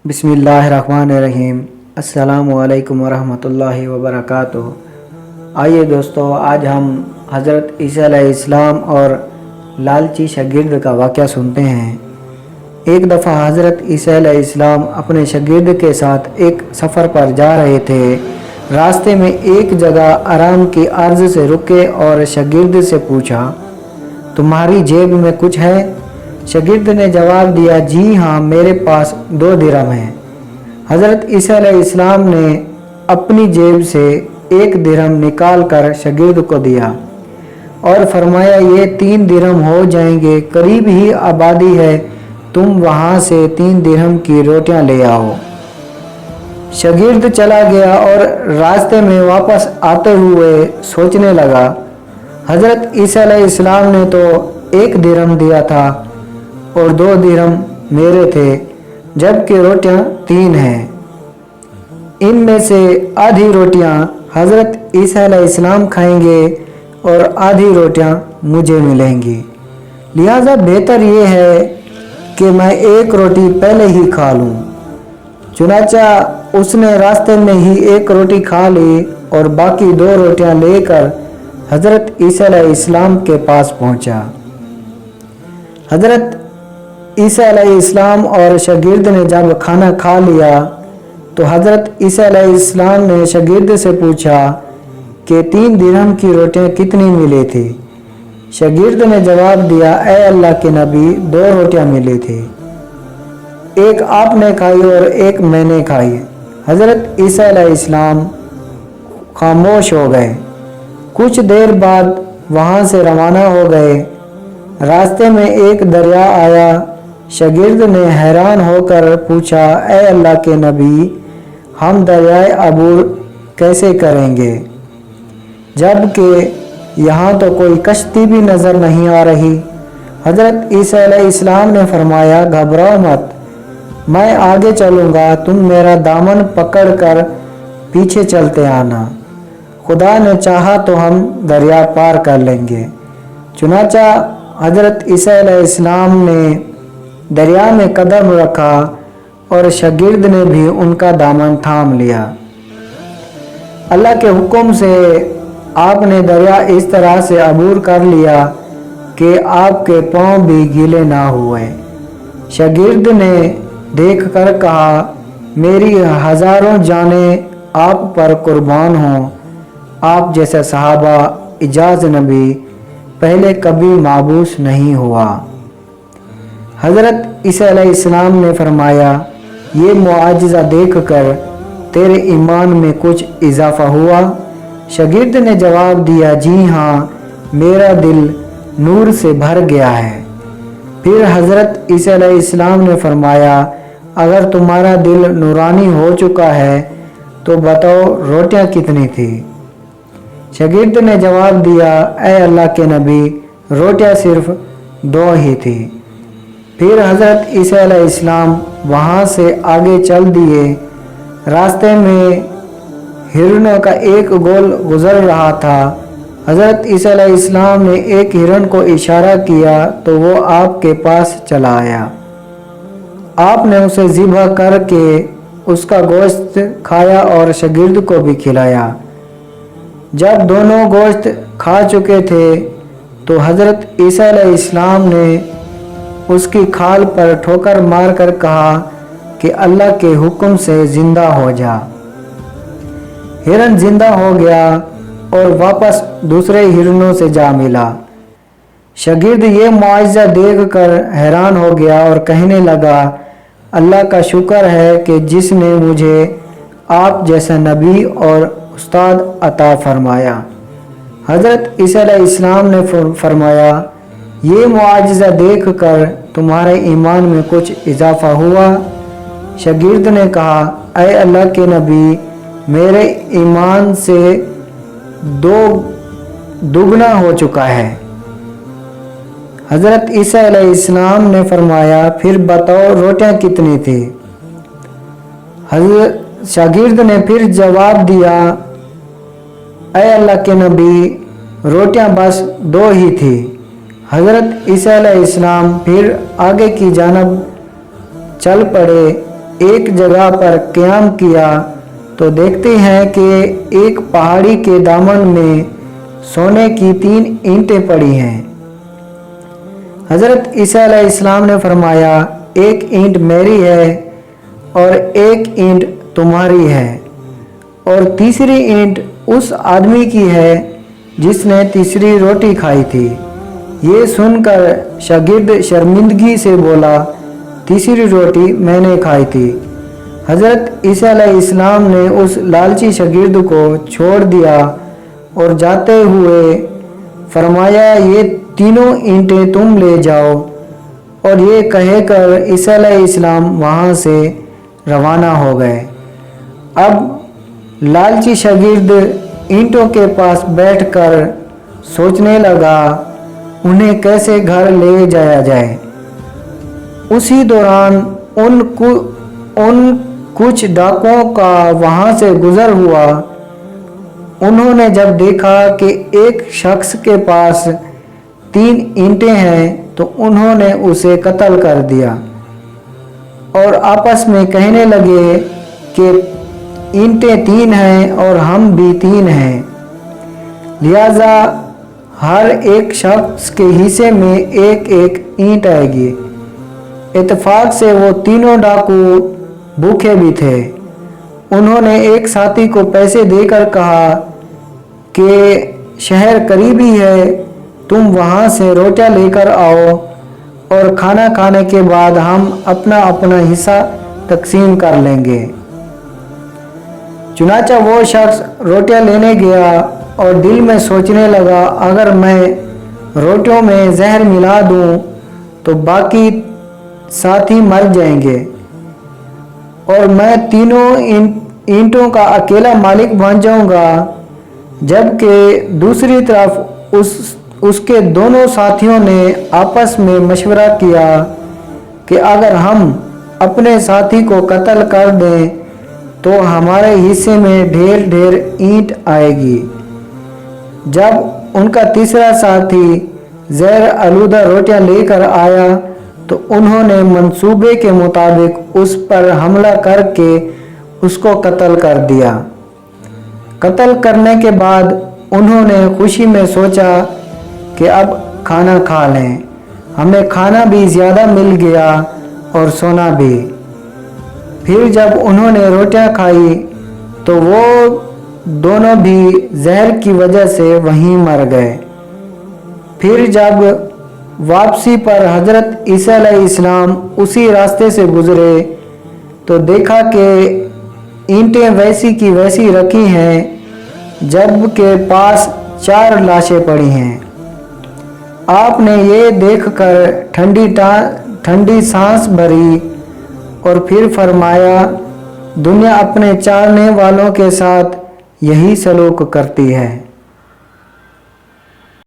बिस्मिल्लाहिर्रहमानिर्रहीम। अस्सलामु अलैकुम वरहमतुल्लाहि वबरकातुहू। आइए दोस्तों, आज हम हज़रत ईसा अलैहिस्सलाम और लालची शागिर्द का वाक़या सुनते हैं। एक दफ़ा हज़रत ईसा अलैहिस्सलाम अपने शागिर्द के साथ एक सफ़र पर जा रहे थे। रास्ते में एक जगह आराम की अर्ज़ से रुके और शागिर्द से पूछा, तुम्हारी जेब में कुछ है? शागिर्द ने जवाब दिया, जी हाँ, मेरे पास 2 दिरहम हैं। हज़रत ईसा अलैहिस्सलाम ने अपनी जेब से 1 दिरहम निकाल कर शागिर्द को दिया और फरमाया, ये 3 दिरहम हो जाएंगे, करीब ही आबादी है, तुम वहाँ से 3 दिरहम की रोटियां ले आओ। शागिर्द चला गया और रास्ते में वापस आते हुए सोचने लगा, हज़रत ईसा अलैहिस्सलाम ने तो 1 दिरहम दिया था और 2 दिरहम मेरे थे, जबकि रोटियां 3 हैं। इनमें से आधी रोटियां हज़रत ईसा अलैहिस्सलाम खाएंगे और आधी रोटियां मुझे मिलेंगी। लिहाजा बेहतर ये है कि मैं 1 रोटी पहले ही खा लूँ। चुनाचा उसने रास्ते में ही 1 रोटी खा ली और बाकी 2 रोटियां लेकर हज़रत ईसा अलैहिस्सलाम के पास पहुँचा। हज़रत ईसा अलैहिस्सलाम और शागिर्द ने जब खाना खा लिया तो हज़रत ईसा अलैहिस्सलाम ने शागिर्द से पूछा कि 3 दिरहम की रोटियां कितनी मिली थी? शागिर्द ने जवाब दिया, ऐ अल्लाह के नबी, 2 रोटियां मिली थी, 1 आपने खाई और 1 मैंने खाई। हज़रत ईसा अलैहिस्सलाम खामोश हो गए। कुछ देर बाद वहाँ से रवाना हो गए। रास्ते में एक दरिया आया। शागिर्द ने हैरान होकर पूछा, ऐ अल्लाह के नबी, हम दरियाए अबूर कैसे करेंगे, जबकि यहाँ तो कोई कश्ती भी नज़र नहीं आ रही? हज़रत ईसा अलैहिस्सलाम ने फरमाया, घबराओ मत, मैं आगे चलूँगा, तुम मेरा दामन पकड़कर पीछे चलते आना। खुदा ने चाहा तो हम दरिया पार कर लेंगे। चुनाचा हज़रत ईसा अलैहिस्सलाम ने दरिया में कदम रखा और शागिर्द ने भी उनका दामन थाम लिया। अल्लाह के हुक्म से आपने दरिया इस तरह से अबूर कर लिया कि आपके पांव भी गीले ना हुए। शागिर्द ने देखकर कहा, मेरी हज़ारों जानें आप पर कुर्बान हों, आप जैसा सहाबा इजाज़ नबी पहले कभी माबूस नहीं हुआ। हज़रत ईसा अलैहिस्सलाम ने फरमाया, ये मुआजिज़ा देखकर तेरे ईमान में कुछ इजाफ़ा हुआ? शागिर्द ने जवाब दिया, जी हाँ, मेरा दिल नूर से भर गया है। फिर हज़रत ईसा अलैहिस्सलाम ने फरमाया, अगर तुम्हारा दिल नूरानी हो चुका है तो बताओ रोटियां कितनी थी? शागिर्द ने जवाब दिया, ऐ अल्लाह के नबी, रोटियां सिर्फ 2 ही थी। फिर हज़रत ईसा अलैहिस्सलाम वहाँ से आगे चल दिए। रास्ते में हिरणों का एक गोल गुजर रहा था। हज़रत ईसा अलैहिस्सलाम ने एक हिरण को इशारा किया तो वो आपके पास चला आया। आपने उसे ज़िबह करके उसका गोश्त खाया और शागिर्द को भी खिलाया। जब दोनों गोश्त खा चुके थे तो हज़रत ईसा अलैहिस्सलाम ने उसकी खाल पर ठोकर मारकर कहा कि अल्लाह के हुक्म से ज़िंदा हो जा। हिरन ज़िंदा हो गया और वापस दूसरे हिरनों से जा मिला। शागिर्द ये मुआजिज़ा देखकर हैरान हो गया और कहने लगा, अल्लाह का शुक्र है कि जिसने मुझे आप जैसा नबी और उस्ताद अता फरमाया। हज़रत ईसा अलैहिस्सलाम ने फरमाया, ये मुआजिज़ा देखकर तुम्हारे ईमान में कुछ इजाफ़ा हुआ? शागिर्द ने कहा, ऐ अल्लाह के नबी, मेरे ईमान से 2 दुगना हो चुका है। हज़रत ईसा अलैहिस्सलाम ने फरमाया, फिर बताओ रोटियां कितनी थी? हज़रत शागिर्द ने फिर जवाब दिया, ऐ अल्लाह के नबी, रोटियां बस 2 ही थी। हज़रत ईसा अलैहिस्सलाम फिर आगे की जानब चल पड़े। एक जगह पर क़याम किया तो देखते हैं कि एक पहाड़ी के दामन में सोने की 3 ईंटें पड़ी हैं। हज़रत ईसा अलैहिस्सलाम ने फरमाया, एक ईंट मेरी है और एक ईंट तुम्हारी है और तीसरी ईंट उस आदमी की है जिसने तीसरी रोटी खाई थी। ये सुनकर शागिर्द शर्मिंदगी से बोला, तीसरी रोटी मैंने खाई थी। हज़रत ईसा अलैहिस्सलाम ने उस लालची शागिर्द को छोड़ दिया और जाते हुए फरमाया, ये तीनों ईंटें तुम ले जाओ। और ये कहकर ईसा अलैहिस्सलाम वहाँ से रवाना हो गए। अब लालची शागिर्द ईंटों के पास बैठकर सोचने लगा उन्हें कैसे घर ले जाया जाए। उसी दौरान उन कुछ डाकुओं का वहाँ से गुजर हुआ। उन्होंने जब देखा कि एक शख्स के पास 3 ईंटें हैं तो उन्होंने उसे कत्ल कर दिया और आपस में कहने लगे कि ईंटें 3 हैं और हम भी 3 हैं, लिहाजा हर एक शख्स के हिस्से में एक एक ईंट आएगी। इत्तेफाक से वो तीनों डाकू भूखे भी थे। उन्होंने एक साथी को पैसे देकर कहा कि शहर करीबी है, तुम वहाँ से रोटियां लेकर आओ और खाना खाने के बाद हम अपना अपना हिस्सा तकसीम कर लेंगे। चुनाचा वो शख्स रोटियां लेने गया और दिल में सोचने लगा, अगर मैं रोटियों में जहर मिला दूं तो बाकी साथी मर जाएंगे और मैं तीनों ईंटों का अकेला मालिक बन जाऊंगा। जबकि दूसरी तरफ उसके दोनों साथियों ने आपस में मशवरा किया कि अगर हम अपने साथी को कत्ल कर दें तो हमारे हिस्से में ढेर ढेर ईंट आएगी। जब उनका तीसरा साथी जहर आलूदा रोटियां लेकर आया तो उन्होंने मंसूबे के मुताबिक उस पर हमला करके उसको कत्ल कर दिया। कत्ल करने के बाद उन्होंने खुशी में सोचा कि अब खाना खा लें, हमें खाना भी ज़्यादा मिल गया और सोना भी। फिर जब उन्होंने रोटियां खाई तो वो दोनों भी जहर की वजह से वहीं मर गए। फिर जब वापसी पर हज़रत ईसा अलैहिस्सलाम उसी रास्ते से गुज़रे तो देखा कि ईंटें वैसी की वैसी रखी हैं जबकि पास 4 लाशें पड़ी हैं। आपने ये देखकर ठंडी सांस भरी और फिर फरमाया, दुनिया अपने चाहने वालों के साथ यही सलूक करती है।